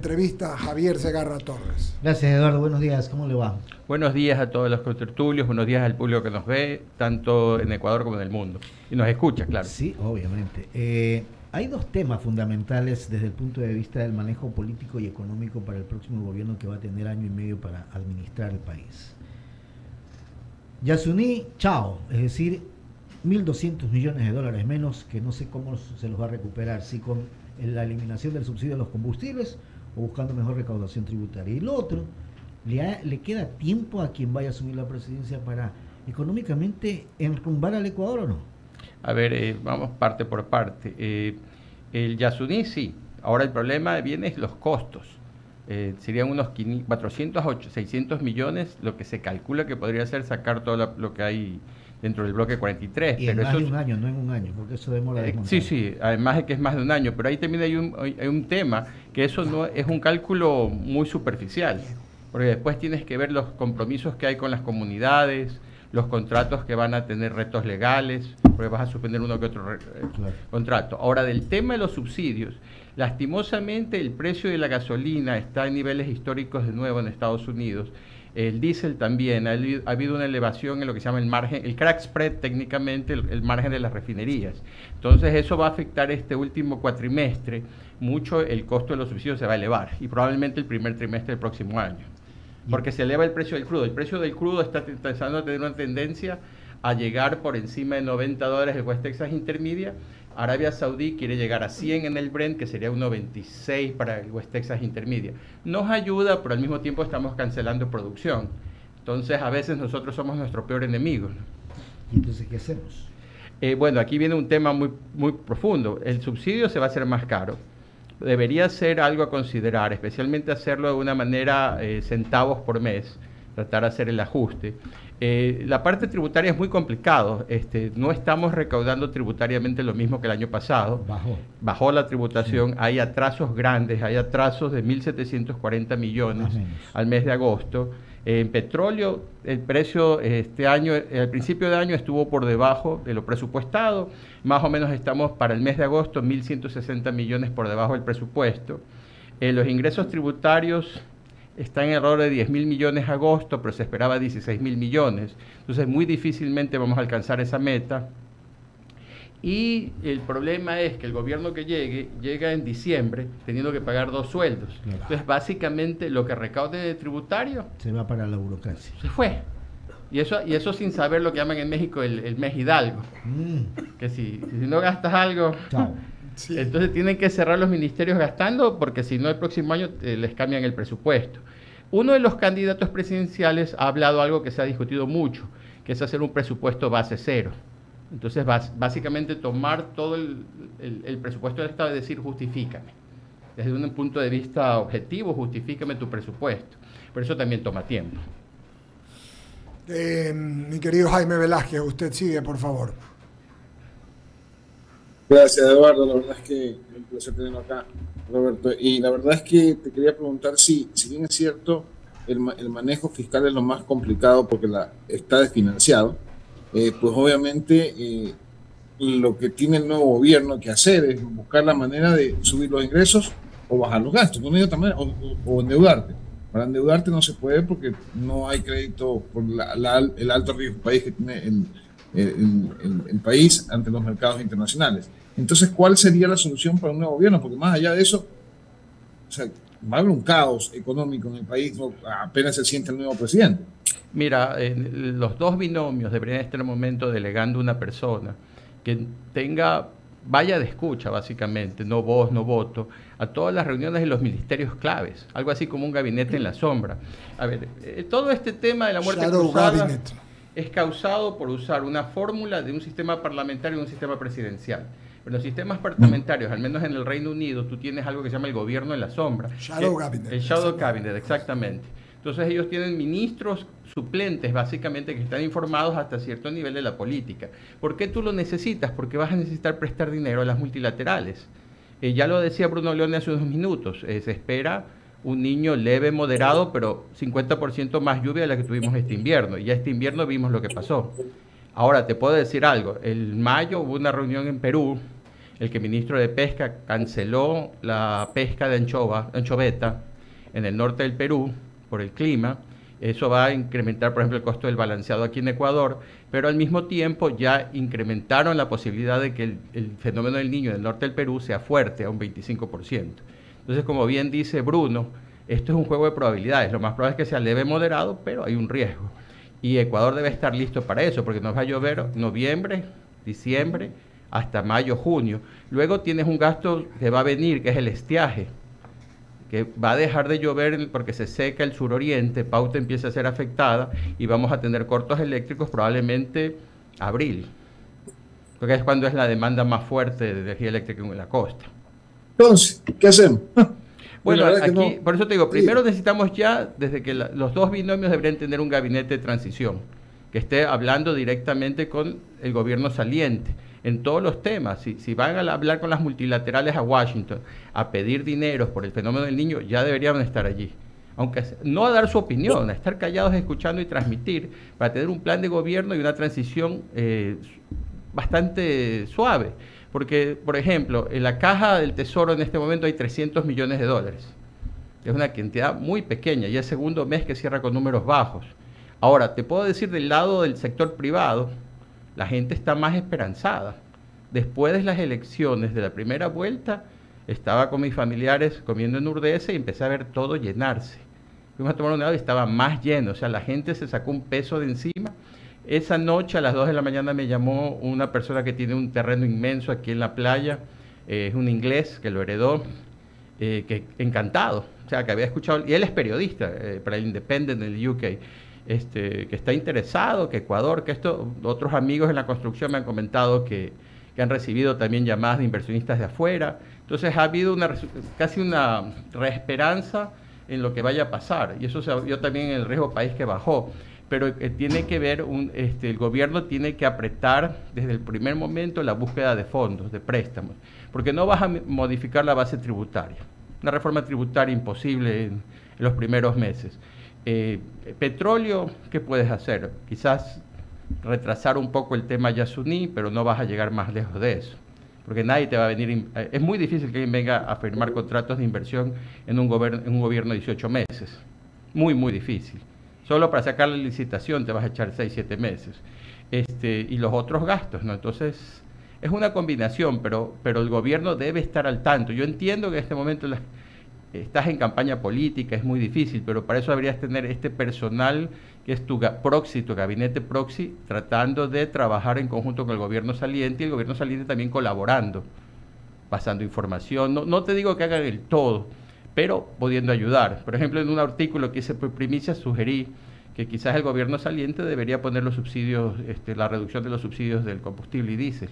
Entrevista a Javier Segarra Torres. Gracias, Eduardo. Buenos días. ¿Cómo le va? Buenos días a todos los contertulios, buenos días al público que nos ve, tanto en Ecuador como en el mundo. Y nos escucha, claro. Sí, obviamente. Hay dos temas fundamentales desde el punto de vista del manejo político y económico para el próximo gobierno que va a tener año y medio para administrar el país. Yasuní, chao. Es decir, 1.200 millones de dólares menos, que no sé cómo se los va a recuperar, si con la eliminación del subsidio a los combustibles o buscando mejor recaudación tributaria. Y lo otro, le queda tiempo a quien vaya a asumir la presidencia para económicamente enrumbar al Ecuador, ¿o no? A ver, vamos parte por parte. El Yasuní sí, ahora el problema viene es los costos. Serían unos 400 a 600 millones lo que se calcula que podría ser sacar todo lo que hay dentro del bloque 43. Y pero en más de un año, no en un año, porque eso demora desmontar. Sí, además de que es más de un año, pero ahí también hay un tema, que eso no es un cálculo muy superficial, porque después tienes que ver los compromisos que hay con las comunidades, los contratos que van a tener retos legales, porque vas a suspender uno que otro contrato. Ahora, del tema de los subsidios, lastimosamente el precio de la gasolina está en niveles históricos de nuevo en Estados Unidos. El diésel también, ha habido una elevación en lo que se llama el margen, el crack spread técnicamente, el margen de las refinerías. Entonces eso va a afectar este último cuatrimestre, mucho el costo de los subsidios se va a elevar y probablemente el primer trimestre del próximo año. Porque se eleva el precio del crudo. El precio del crudo está empezando a tener una tendencia a llegar por encima de $90 el West Texas Intermedia. Arabia Saudí quiere llegar a 100 en el Brent, que sería un 96 para el West Texas Intermedia. Nos ayuda, pero al mismo tiempo estamos cancelando producción. Entonces, a veces nosotros somos nuestro peor enemigo. ¿Y entonces qué hacemos? Bueno, aquí viene un tema muy profundo. El subsidio se va a hacer más caro. Debería ser algo a considerar, especialmente hacerlo de una manera centavos por mes, tratar de hacer el ajuste. La parte tributaria es muy complicado. No estamos recaudando tributariamente lo mismo que el año pasado. Bajó la tributación, sí. Hay atrasos grandes, hay atrasos de 1.740 millones al mes de agosto. En petróleo, el precio este año, al principio de año estuvo por debajo de lo presupuestado. Más o menos estamos para el mes de agosto 1.160 millones por debajo del presupuesto. Los ingresos tributarios están en error de 10.000 millones a agosto, pero se esperaba 16.000 millones. Entonces muy difícilmente vamos a alcanzar esa meta. Y el problema es que el gobierno que llega en diciembre teniendo que pagar 2 sueldos. Claro. Entonces básicamente lo que recaude de tributario se va para la burocracia. Se fue. Y eso sin saber lo que llaman en México el mes Hidalgo. Que si no gastas algo... Chao. Sí. Entonces tienen que cerrar los ministerios gastando porque si no el próximo año les cambian el presupuesto. Uno de los candidatos presidenciales ha hablado algo que se ha discutido mucho, que es hacer un presupuesto base cero. Entonces básicamente tomar todo el presupuesto del Estado y decir justifícame. Desde un punto de vista objetivo, justifícame tu presupuesto. Pero eso también toma tiempo. Mi querido Jaime Velázquez, usted sigue, por favor. Gracias, Eduardo. La verdad es que es un placer tenerlo acá, Roberto. Y la verdad es que te quería preguntar si bien es cierto, el manejo fiscal es lo más complicado porque está desfinanciado, pues obviamente lo que tiene el nuevo gobierno que hacer es buscar la manera de subir los ingresos o bajar los gastos, no hay otra manera, o endeudarte. Para endeudarte no se puede porque no hay crédito por el alto riesgo país que tiene el país ante los mercados internacionales. Entonces, ¿cuál sería la solución para un nuevo gobierno? Porque más allá de eso, o sea, va a haber un caos económico en el país apenas se siente el nuevo presidente. Mira, los dos binomios deberían estar en el momento delegando una persona que vaya de escucha básicamente, no voz, no voto, a todas las reuniones de los ministerios claves, algo así como un gabinete en la sombra. A ver, todo este tema de la muerte cruzada es causado por usar una fórmula de un sistema parlamentario y un sistema presidencial. En los sistemas parlamentarios, al menos en el Reino Unido, tú tienes algo que se llama el gobierno en la sombra. Shadow Cabinet. El Shadow Cabinet, exactamente. Entonces ellos tienen ministros suplentes, básicamente, que están informados hasta cierto nivel de la política. ¿Por qué tú lo necesitas? Porque vas a necesitar prestar dinero a las multilaterales. Ya lo decía Bruno Leone hace unos minutos, se espera un niño leve, moderado, pero 50% más lluvia de la que tuvimos este invierno. Y ya este invierno vimos lo que pasó. Ahora, te puedo decir algo. En mayo hubo una reunión en Perú el que el ministro de Pesca canceló la pesca de anchoveta en el norte del Perú por el clima. Eso va a incrementar, por ejemplo, el costo del balanceado aquí en Ecuador, pero al mismo tiempo ya incrementaron la posibilidad de que el fenómeno del Niño en el norte del Perú sea fuerte, a un 25%. Entonces, como bien dice Bruno, esto es un juego de probabilidades. Lo más probable es que sea leve moderado, pero hay un riesgo. Y Ecuador debe estar listo para eso, porque nos va a llover noviembre, diciembre, hasta mayo, junio. Luego tienes un gasto que va a venir, que es el estiaje, que va a dejar de llover porque se seca el suroriente, Pauta empieza a ser afectada y vamos a tener cortos eléctricos probablemente abril, porque es cuando es la demanda más fuerte de energía eléctrica en la costa. Entonces, ¿qué hacemos? Bueno, aquí, no. por eso te digo, primero necesitamos ya, desde que los dos binomios deberían tener un gabinete de transición, que esté hablando directamente con el gobierno saliente, en todos los temas. Si van a hablar con las multilaterales a Washington a pedir dineros por el fenómeno del Niño, ya deberían estar allí. Aunque no a dar su opinión, a estar callados, escuchando y transmitir, para tener un plan de gobierno y una transición bastante suave. Porque, por ejemplo, en la caja del Tesoro en este momento hay 300 millones de dólares. Es una cantidad muy pequeña y es el segundo mes que cierra con números bajos. Ahora, te puedo decir del lado del sector privado, la gente está más esperanzada. Después de las elecciones de la primera vuelta, estaba con mis familiares comiendo en Urdesa y empecé a ver todo llenarse. Fuimos a tomar un helado y estaba más lleno, o sea, la gente se sacó un peso de encima. Esa noche a las 2 de la mañana me llamó una persona que tiene un terreno inmenso aquí en la playa, es un inglés que lo heredó, que encantado, o sea, que había escuchado, y él es periodista para el Independent en el UK, que está interesado, que Ecuador, que esto, otros amigos en la construcción me han comentado que han recibido también llamadas de inversionistas de afuera. Entonces ha habido casi una reesperanza en lo que vaya a pasar, y eso se vio también en el riesgo país que bajó, pero tiene que ver, el gobierno tiene que apretar desde el primer momento la búsqueda de fondos, de préstamos, porque no vas a modificar la base tributaria, una reforma tributaria imposible en los primeros meses. Petróleo, ¿qué puedes hacer? Quizás retrasar un poco el tema Yasuní, pero no vas a llegar más lejos de eso, porque nadie te va a venir, es muy difícil que alguien venga a firmar contratos de inversión en un gobierno de 18 meses, muy difícil. Solo para sacar la licitación te vas a echar 6-7 meses, y los otros gastos, ¿no? Entonces es una combinación, pero el gobierno debe estar al tanto. Yo entiendo que en este momento estás en campaña política, es muy difícil, pero para eso deberías tener este personal que es tu gabinete proxy, tratando de trabajar en conjunto con el gobierno saliente, y el gobierno saliente también colaborando, pasando información. No te digo que hagan el todo, pero pudiendo ayudar. Por ejemplo, en un artículo que hice por primicia sugerí que quizás el gobierno saliente debería poner los subsidios, la reducción de los subsidios del combustible y diésel,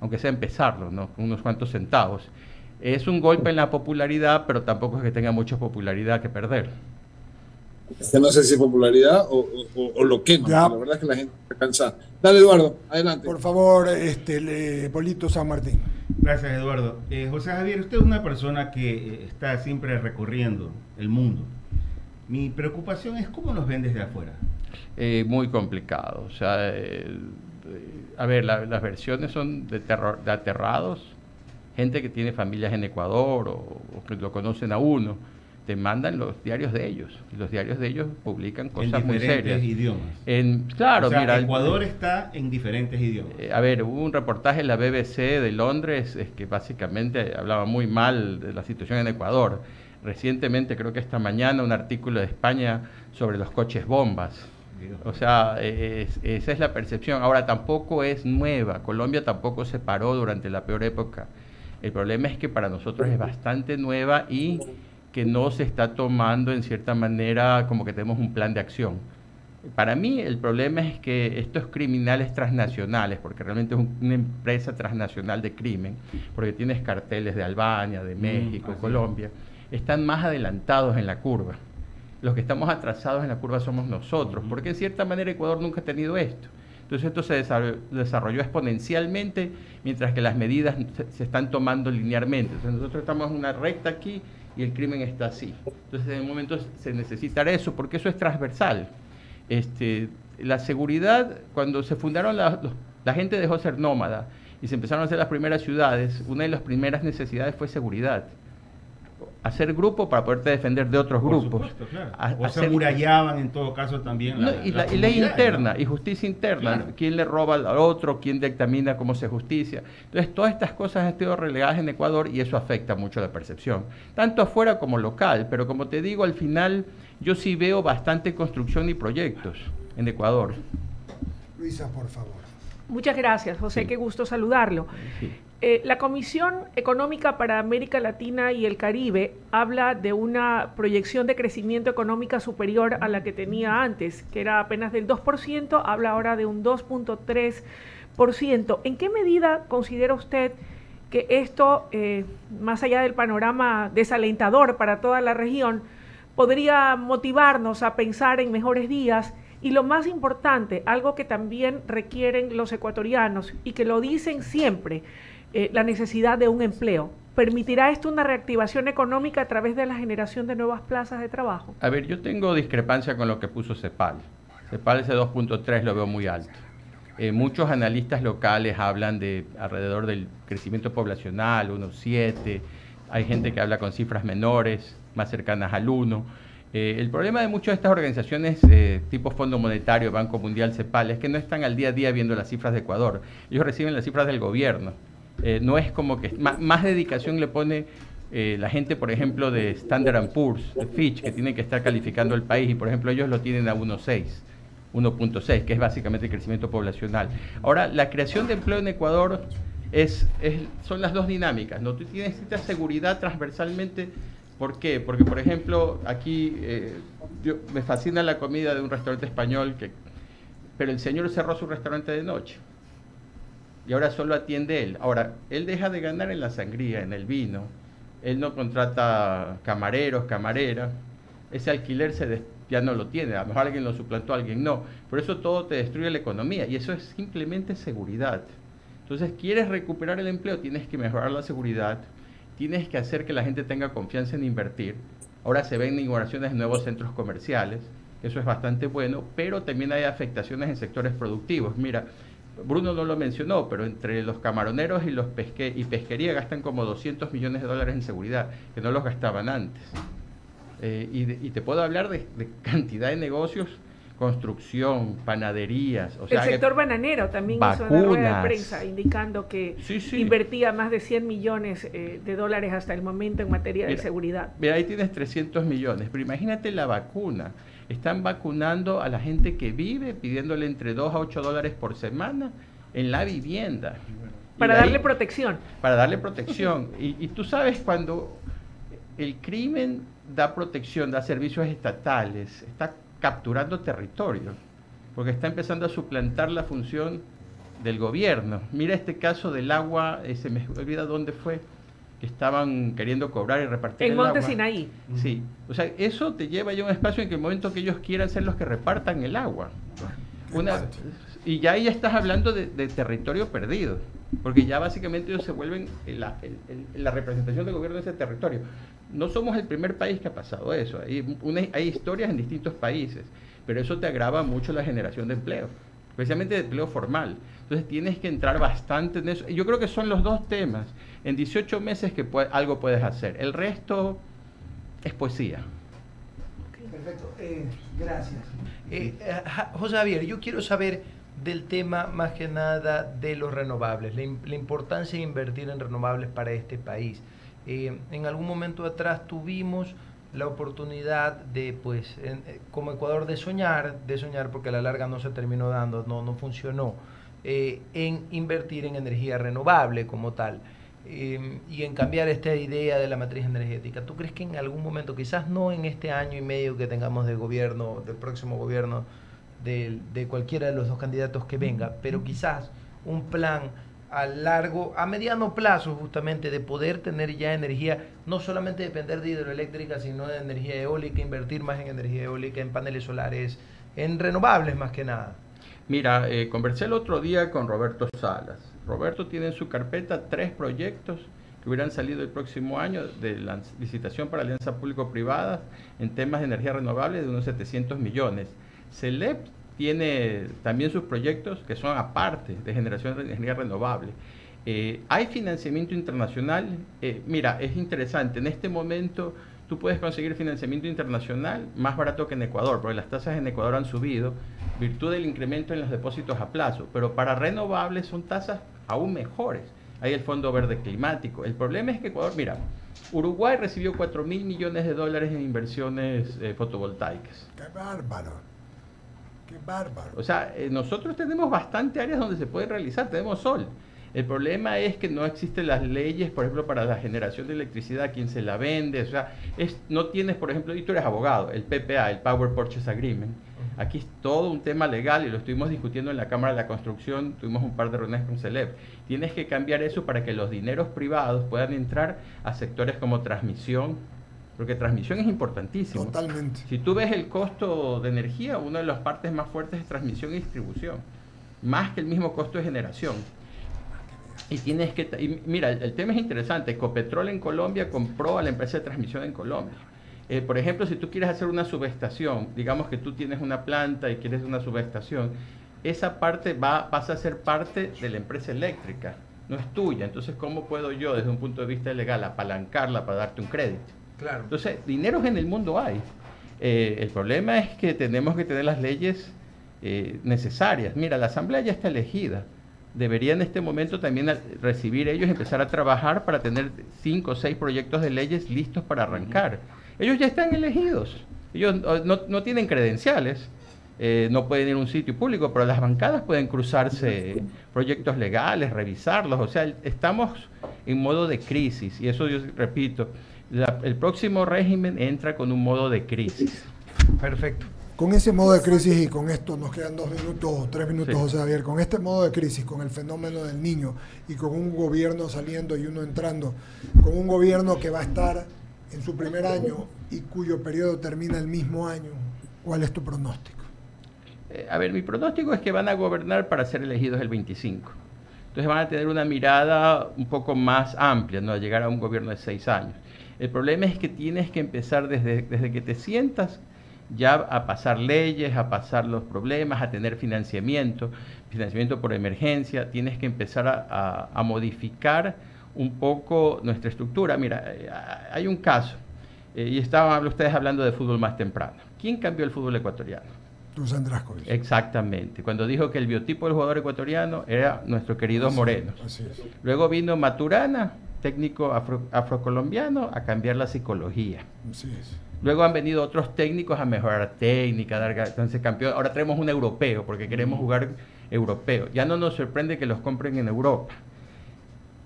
aunque sea empezarlo, ¿no? Con unos cuantos centavos. Es un golpe en la popularidad, pero tampoco es que tenga mucha popularidad que perder. Es que no sé si es popularidad o lo que no. La verdad es que la gente está cansada. Dale, Eduardo, adelante. Por favor, Polito San Martín. Gracias, Eduardo. José Javier, usted es una persona que está siempre recorriendo el mundo. Mi preocupación es cómo nos ven desde afuera. Muy complicado. O sea, a ver, las versiones son de aterrados. Gente que tiene familias en Ecuador o que lo conocen a uno, te mandan los diarios de ellos, y los diarios de ellos publican cosas muy serias. En diferentes idiomas. Claro, o sea, mira, Ecuador está en diferentes idiomas. A ver, hubo un reportaje en la BBC de Londres que básicamente hablaba muy mal de la situación en Ecuador. Recientemente, creo que esta mañana, un artículo de España sobre los coches bombas. O sea, esa es la percepción. Ahora, tampoco es nueva. Colombia tampoco se paró durante la peor época. El problema es que para nosotros es bastante nueva y que no se está tomando en cierta manera como que tenemos un plan de acción. Para mí el problema es que estos criminales transnacionales, porque realmente es una empresa transnacional de crimen, porque tienes carteles de Albania, de México, Colombia, están más adelantados en la curva. Los que estamos atrasados en la curva somos nosotros, porque en cierta manera Ecuador nunca ha tenido esto. Entonces esto se desarrolló exponencialmente, mientras que las medidas se están tomando linealmente. Entonces nosotros estamos en una recta aquí y el crimen está así. Entonces en un momento se necesitará eso, porque eso es transversal. La seguridad, cuando se fundaron la gente dejó de ser nómada y se empezaron a hacer las primeras ciudades, una de las primeras necesidades fue seguridad. Hacer grupo para poderte defender de otros Por grupos. supuesto, claro. O se amurallaban en todo caso también y ley comunidad, interna, ¿no? y justicia interna. Claro. ¿Quién le roba al otro? ¿Quién dictamina cómo se justicia? Entonces, todas estas cosas han sido relegadas en Ecuador y eso afecta mucho la percepción, tanto afuera como local. Pero como te digo, al final yo sí veo bastante construcción y proyectos en Ecuador. Luisa, por favor. Muchas gracias, José, Sí. qué gusto saludarlo. Sí. La Comisión Económica para América Latina y el Caribe habla de una proyección de crecimiento económica superior a la que tenía antes, que era apenas del 2%, habla ahora de un 2.3%. ¿En qué medida considera usted que esto, más allá del panorama desalentador para toda la región, podría motivarnos a pensar en mejores días? Y lo más importante, algo que también requieren los ecuatorianos y que lo dicen siempre, la necesidad de un empleo. ¿Permitirá esto una reactivación económica a través de la generación de nuevas plazas de trabajo? A ver, yo tengo discrepancia con lo que puso CEPAL. CEPAL ese 2.3 lo veo muy alto. Muchos analistas locales hablan de alrededor del crecimiento poblacional, 1.7. Hay gente que habla con cifras menores, más cercanas al 1. El problema de muchas de estas organizaciones tipo Fondo Monetario, Banco Mundial, CEPAL, es que no están al día a día viendo las cifras de Ecuador. Ellos reciben las cifras del gobierno. No es como que más dedicación le pone la gente, por ejemplo, de Standard & Poor's, de Fitch, que tienen que estar calificando el país, y por ejemplo ellos lo tienen a 1.6, que es básicamente el crecimiento poblacional. Ahora, la creación de empleo en Ecuador son las dos dinámicas, ¿no? Tú necesitas seguridad transversalmente. ¿Por qué? Porque, por ejemplo, aquí me fascina la comida de un restaurante español, pero el señor cerró su restaurante de noche y ahora solo atiende él. Ahora, él deja de ganar en la sangría, en el vino, él no contrata camareros, camareras, ese alquiler ya no lo tiene, a lo mejor alguien lo suplantó, alguien no. Por eso todo te destruye la economía y eso es simplemente seguridad. Entonces, ¿quieres recuperar el empleo? Tienes que mejorar la seguridad. Tienes que hacer que la gente tenga confianza en invertir. Ahora se ven inauguraciones de nuevos centros comerciales, eso es bastante bueno, pero también hay afectaciones en sectores productivos. Mira, Bruno no lo mencionó, pero entre los camaroneros y pesquería gastan como $200 millones en seguridad, que no los gastaban antes. Y te puedo hablar de cantidad de negocios, construcción, panaderías. O sea, el sector bananero también hizo una rueda de prensa indicando que invertía más de $100 millones hasta el momento en materia de seguridad. Mira, ahí tienes 300 millones, pero imagínate la vacuna. Están vacunando a la gente que vive, pidiéndole entre $2 a $8 por semana en la vivienda. Para darle protección. Para darle protección. Y tú sabes, cuando el crimen da protección, da servicios estatales, está capturando territorio, porque está empezando a suplantar la función del gobierno. Mira este caso del agua, se me olvida dónde fue, que estaban queriendo cobrar y repartir el agua. En Monte Sinaí. Sí, o sea, eso te lleva ya a un espacio en que el momento que ellos quieran ser los que repartan el agua. Y ya ahí estás hablando de territorio perdido, porque ya básicamente ellos se vuelven la representación del gobierno de ese territorio. No somos el primer país que ha pasado eso, hay historias en distintos países, pero eso te agrava mucho la generación de empleo, especialmente de empleo formal. Entonces tienes que entrar bastante en eso. Yo creo que son los dos temas. En 18 meses que algo puedes hacer, el resto es poesía. Perfecto, gracias. José Javier, yo quiero saber del tema más que nada de los renovables, la importancia de invertir en renovables para este país. En algún momento atrás tuvimos la oportunidad de, pues, como Ecuador, de soñar, porque a la larga no se terminó dando, no funcionó, en invertir en energía renovable como tal, y en cambiar esta idea de la matriz energética. ¿Tú crees que en algún momento, quizás no en este año y medio que tengamos de gobierno, del próximo gobierno, de cualquiera de los dos candidatos que venga, pero quizás un plan a mediano plazo, justamente, de poder tener ya energía, no solamente depender de hidroeléctrica, sino de energía eólica, invertir más en energía eólica, en paneles solares, en renovables más que nada? Mira, conversé el otro día con Roberto Salas. Roberto tiene en su carpeta 3 proyectos que hubieran salido el próximo año de la licitación para alianza público-privada en temas de energía renovable de unos 700 millones. CELEP tiene también sus proyectos que son aparte de generación de energía renovable. Hay financiamiento internacional. Mira, es interesante. En este momento tú puedes conseguir financiamiento internacional más barato que en Ecuador, porque las tasas en Ecuador han subido, virtud del incremento en los depósitos a plazo. Pero para renovables son tasas aún mejores. Hay el Fondo Verde Climático. El problema es que Ecuador, mira, Uruguay recibió 4.000 millones de dólares en inversiones fotovoltaicas. ¡Qué bárbaro! ¡Qué bárbaro! O sea, nosotros tenemos bastante áreas donde se puede realizar, tenemos sol. El problema es que no existen las leyes, por ejemplo, para la generación de electricidad, quién se la vende, o sea, no tienes, por ejemplo, y tú eres abogado, el PPA, el Power Purchase Agreement. Aquí es todo un tema legal y lo estuvimos discutiendo en la Cámara de la Construcción, tuvimos un par de reuniones con CELEP. Tienes que cambiar eso para que los dineros privados puedan entrar a sectores como transmisión, porque transmisión es importantísimo. Totalmente. Si tú ves el costo de energía, una de las partes más fuertes es transmisión y distribución, más que el mismo costo de generación. Y tienes que, mira, el tema es interesante. Ecopetrol en Colombia compró a la empresa de transmisión en Colombia. Por ejemplo, si tú quieres hacer una subestación, digamos que tú tienes una planta y quieres una subestación, esa parte pasa a ser parte de la empresa eléctrica, no es tuya. Entonces, ¿cómo puedo yo, desde un punto de vista legal, apalancarla para darte un crédito? Claro. Entonces, dineros en el mundo hay. El problema es que tenemos que tener las leyes necesarias. Mira, la Asamblea ya está elegida. Debería en este momento también recibir ellos, empezar a trabajar para tener 5 o 6 proyectos de leyes listos para arrancar. Ellos ya están elegidos, ellos no tienen credenciales, no pueden ir a un sitio público, pero las bancadas pueden cruzarse proyectos legales, revisarlos. O sea, estamos en modo de crisis y eso yo repito, el próximo régimen entra con un modo de crisis. Perfecto. Con ese modo de crisis, y con esto nos quedan 2 minutos o 3 minutos, Sí. José Javier, con este modo de crisis, con el fenómeno del niño y con un gobierno saliendo y uno entrando, con un gobierno que va a estar en su primer año y cuyo periodo termina el mismo año, ¿cuál es tu pronóstico? A ver, mi pronóstico es que van a gobernar para ser elegidos el 25. Entonces van a tener una mirada un poco más amplia, no a llegar a un gobierno de 6 años. El problema es que tienes que empezar desde que te sientas ya a pasar leyes, a pasar los problemas, a tener financiamiento por emergencia. Tienes que empezar a modificar un poco nuestra estructura. Mira, hay un caso, y estaban ustedes hablando de fútbol más temprano. ¿Quién cambió el fútbol ecuatoriano? Dusan Draskovic. Exactamente, cuando dijo que el biotipo del jugador ecuatoriano era nuestro querido Moreno. Así es. Luego vino Maturana, técnico afrocolombiano, a cambiar la psicología. Así es. Luego han venido otros técnicos a mejorar técnica, entonces campeón. Ahora tenemos un europeo porque queremos jugar europeo. Ya no nos sorprende que los compren en Europa.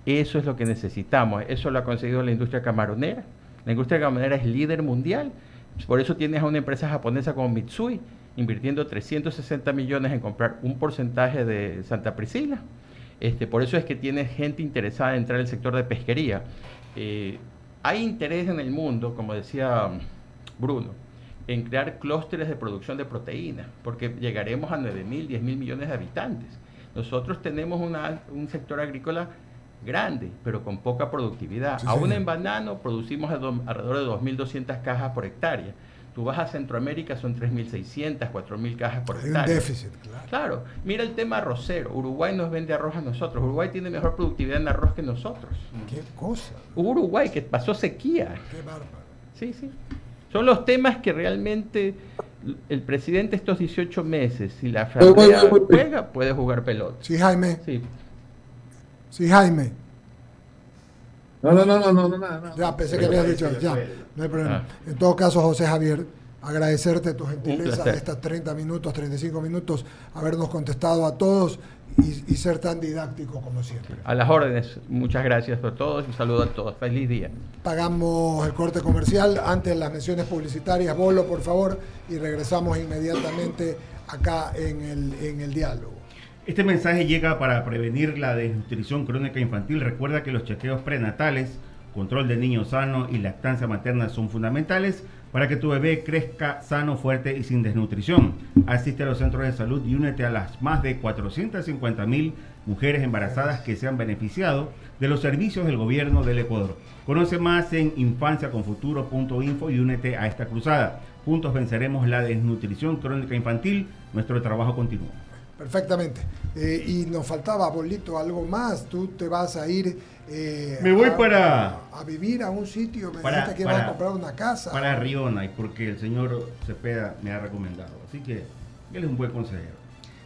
Eso es lo que necesitamos. Eso lo ha conseguido la industria camaronera. La industria camaronera es líder mundial. Por eso tienes a una empresa japonesa como Mitsui invirtiendo 360 millones en comprar un porcentaje de Santa Priscila. Por eso es que tienes gente interesada en entrar al sector de pesquería. Hay interés en el mundo, como decía Bruno, en crear clústeres de producción de proteína, porque llegaremos a 9.000, 10.000 millones de habitantes. Nosotros tenemos un sector agrícola grande, pero con poca productividad. Sí, Aún señor. en banano producimos alrededor de 2.200 cajas por hectárea. Tú vas a Centroamérica, son 3.600, 4.000 cajas por Hay un hectárea. déficit, claro. Claro, mira el tema arrocero. Uruguay nos vende arroz a nosotros. Uruguay tiene mejor productividad en arroz que nosotros. Qué cosa, Uruguay, que pasó sequía. qué bárbaro. Sí, sí. Son los temas que realmente el presidente estos 18 meses, si la asamblea juega, puede jugar pelota. Sí, Jaime. Sí. Sí, Jaime. No, nada. Ya, pensé que habías dicho, ya, no hay problema. En todo caso, José Javier, agradecerte tu gentileza placer. de estos 30 minutos, 35 minutos, habernos contestado a todos y ser tan didáctico como siempre. A las órdenes. Muchas gracias a todos y un saludo a todos. Feliz día. Pagamos el corte comercial, antes las menciones publicitarias, Bolo, por favor, y regresamos inmediatamente acá en el diálogo. Este mensaje llega para prevenir la desnutrición crónica infantil. Recuerda que los chequeos prenatales, control de niños sano y lactancia materna son fundamentales para que tu bebé crezca sano, fuerte y sin desnutrición. Asiste a los centros de salud y únete a las más de 450.000 mujeres embarazadas que se han beneficiado de los servicios del gobierno del Ecuador. Conoce más en infanciaconfuturo.info y únete a esta cruzada. Juntos venceremos la desnutrición crónica infantil. Nuestro trabajo continúa. Perfectamente. Y nos faltaba, Bolito, algo más. Tú te vas a ir me voy a vivir a un sitio. Me dijiste que ibas a comprar una casa. Para Riona, y porque el señor Cepeda me ha recomendado. Así que él es un buen consejero.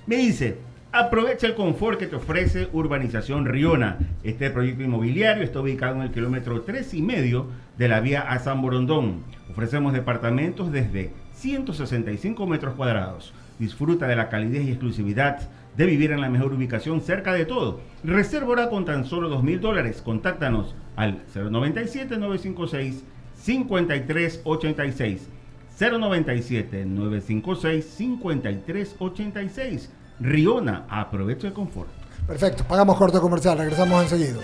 Me dice: aprovecha el confort que te ofrece Urbanización Riona. Este proyecto inmobiliario está ubicado en el kilómetro 3,5 de la vía a San Borondón. Ofrecemos departamentos desde 165 metros cuadrados. Disfruta de la calidez y exclusividad de vivir en la mejor ubicación cerca de todo. Reserva ahora con tan solo $2,000. Contáctanos al 097-956-5386. 097-956-5386. Riona, aprovecha el confort. Perfecto, pagamos corte comercial, regresamos enseguida.